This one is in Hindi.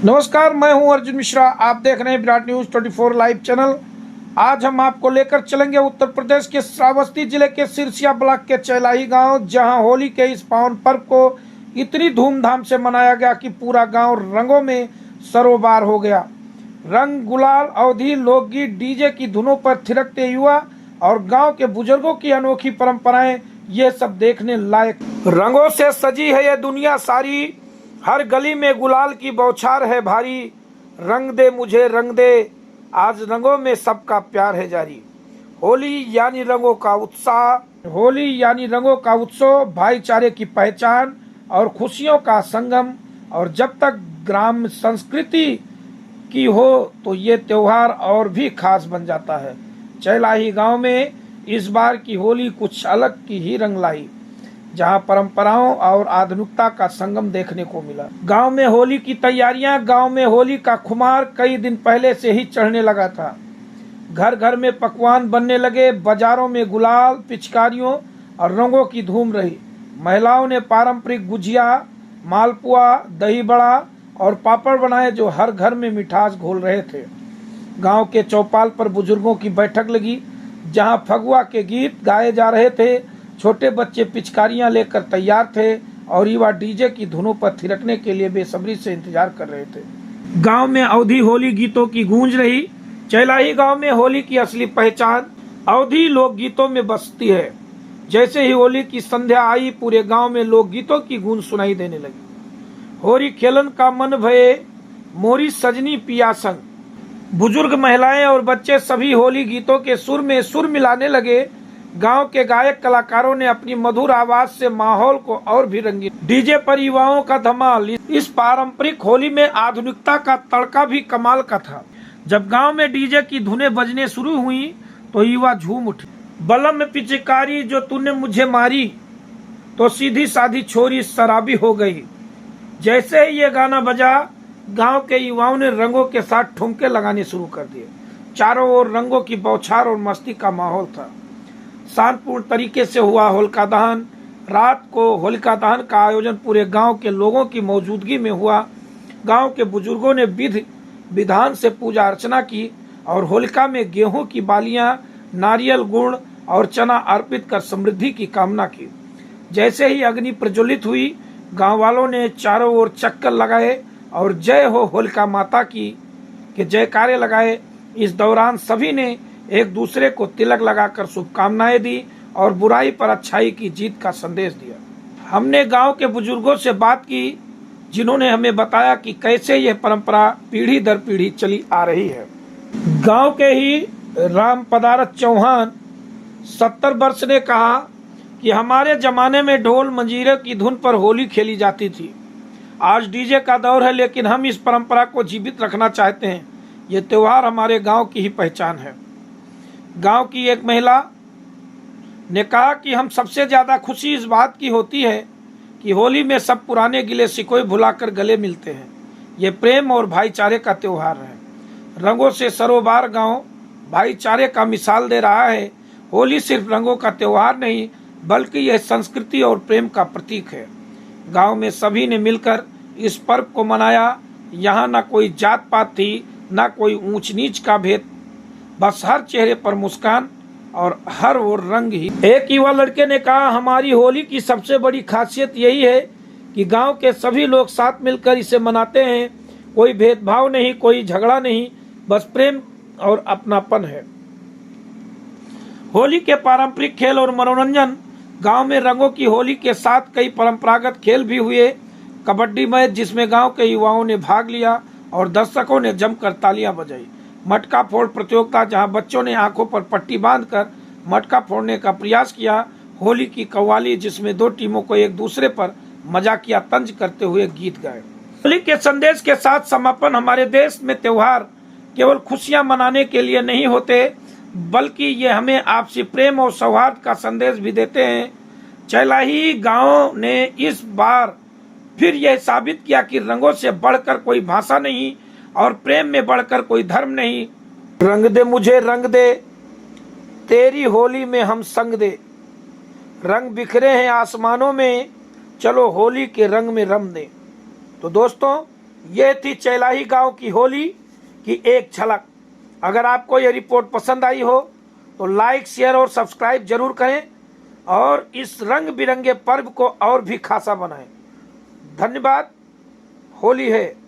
नमस्कार, मैं हूं अर्जुन मिश्रा। आप देख रहे हैं विराट न्यूज 24 लाइव चैनल। आज हम आपको लेकर चलेंगे उत्तर प्रदेश के श्रावस्ती जिले के सिरसिया ब्लॉक के चैलाही गांव, जहां होली के इस पावन पर्व को इतनी धूमधाम से मनाया गया कि पूरा गांव रंगों में सरोबार हो गया। रंग, गुलाल, अवधी, लोकगीत, डीजे की धुनों पर थिरकते युवा और गांव के बुजुर्गों की अनोखी परंपराएं, ये सब देखने लायक। रंगों से सजी है ये दुनिया सारी, हर गली में गुलाल की बौछार है भारी। रंग दे मुझे रंग दे, आज रंगों में सबका प्यार है जारी। होली यानी रंगों का उत्साह, होली यानी रंगों का उत्सव, भाईचारे की पहचान और खुशियों का संगम। और जब तक ग्राम संस्कृति की हो तो ये त्योहार और भी खास बन जाता है। चैलाही गांव में इस बार की होली कुछ अलग की ही रंग लाई, जहां परंपराओं और आधुनिकता का संगम देखने को मिला। गांव में होली की तैयारियां, गांव में होली का खुमार कई दिन पहले से ही चढ़ने लगा था। घर घर में पकवान बनने लगे, बाजारों में गुलाल, पिचकारियों और रंगों की धूम रही। महिलाओं ने पारंपरिक गुजिया, मालपुआ, दही बड़ा और पापड़ बनाए, जो हर घर में मिठास घोल रहे थे। गांव के चौपाल पर बुजुर्गों की बैठक लगी, जहां फगुआ के गीत गाए जा रहे थे। छोटे बच्चे पिचकारियां लेकर तैयार थे और युवा डीजे की धुनों पर थिरकने के लिए बेसब्री से इंतजार कर रहे थे। गांव में अवधी होली गीतों की गूंज रही। चैलाही गांव में होली की असली पहचान अवधी लोक गीतों में बसती है। जैसे ही होली की संध्या आई, पूरे गांव में लोक गीतों की गूंज सुनाई देने लगी। होरी खेलन का मन भये, मोरी सजनी पिया संग। बुजुर्ग, महिलाएं और बच्चे सभी होली गीतों के सुर में सुर मिलाने लगे। गांव के गायक कलाकारों ने अपनी मधुर आवाज से माहौल को और भी रंगीन। डीजे पर युवाओं का धमाल। इस पारंपरिक होली में आधुनिकता का तड़का भी कमाल का था। जब गांव में डीजे की धुनें बजने शुरू हुई तो युवा झूम उठे। बलम में पिचकारी जो तूने मुझे मारी, तो सीधी साधी छोरी शराबी हो गई। जैसे ही ये गाना बजा, गांव के युवाओं ने रंगों के साथ ठुमके लगाने शुरू कर दिए। चारों ओर रंगों की बौछार और मस्ती का माहौल था। शांतिपूर्ण तरीके से हुआ होलिका दहन। रात को होलिका दहन का आयोजन पूरे गांव के लोगों की मौजूदगी में हुआ। गांव के बुजुर्गों ने विधि विधान से पूजा अर्चना की और होलिका में गेहूं की बालियां, नारियल, गुड़ और चना अर्पित कर समृद्धि की कामना की। जैसे ही अग्नि प्रज्वलित हुई, गांव वालों ने चारों ओर चक्कर लगाए और जय हो होलिका माता की के जयकारे लगाए। इस दौरान सभी ने एक दूसरे को तिलक लगाकर शुभकामनाएं दी और बुराई पर अच्छाई की जीत का संदेश दिया। हमने गांव के बुजुर्गों से बात की, जिन्होंने हमें बताया कि कैसे यह परंपरा पीढ़ी दर पीढ़ी चली आ रही है। गांव के ही राम पदारथ चौहान 70 वर्ष ने कहा कि हमारे जमाने में ढोल मंजीरे की धुन पर होली खेली जाती थी। आज डीजे का दौर है, लेकिन हम इस परंपरा को जीवित रखना चाहते हैं। ये त्योहार हमारे गांव की ही पहचान है। गांव की एक महिला ने कहा कि हम सबसे ज्यादा खुशी इस बात की होती है कि होली में सब पुराने गिले शिकवे भुलाकर गले मिलते हैं। ये प्रेम और भाईचारे का त्योहार है। रंगों से सरोबार गांव भाईचारे का मिसाल दे रहा है। होली सिर्फ रंगों का त्योहार नहीं, बल्कि यह संस्कृति और प्रेम का प्रतीक है। गांव में सभी ने मिलकर इस पर्व को मनाया। यहाँ न कोई जात पात थी, न कोई ऊंच नीच का भेद, बस हर चेहरे पर मुस्कान और हर वो रंग ही। एक युवा लड़के ने कहा, हमारी होली की सबसे बड़ी खासियत यही है कि गांव के सभी लोग साथ मिलकर इसे मनाते हैं। कोई भेदभाव नहीं, कोई झगड़ा नहीं, बस प्रेम और अपनापन है। होली के पारंपरिक खेल और मनोरंजन। गांव में रंगों की होली के साथ कई परंपरागत खेल भी हुए। कबड्डी मैच, जिसमें गांव के युवाओं ने भाग लिया और दर्शकों ने जमकर तालियां बजाई। मटका फोड़ प्रतियोगिता, जहां बच्चों ने आंखों पर पट्टी बांधकर मटका फोड़ने का प्रयास किया। होली की कव्वाली, जिसमें दो टीमों को एक दूसरे पर मजाकिया तंज करते हुए गीत गाए। होली के संदेश के साथ समापन। हमारे देश में त्योहार केवल खुशियां मनाने के लिए नहीं होते, बल्कि ये हमें आपसी प्रेम और सौहार्द का संदेश भी देते हैं। चैलाही गांव ने इस बार फिर यह साबित किया कि रंगों से बढ़कर कोई भाषा नहीं और प्रेम में बढ़कर कोई धर्म नहीं। रंग दे मुझे रंग दे, तेरी होली में हम संग दे। रंग बिखरे हैं आसमानों में, चलो होली के रंग में रम दे। तो दोस्तों, ये थी चैलाही गांव की होली की एक झलक। अगर आपको ये रिपोर्ट पसंद आई हो तो लाइक, शेयर और सब्सक्राइब जरूर करें और इस रंग बिरंगे पर्व को और भी खासा बनाएं। धन्यवाद। होली है।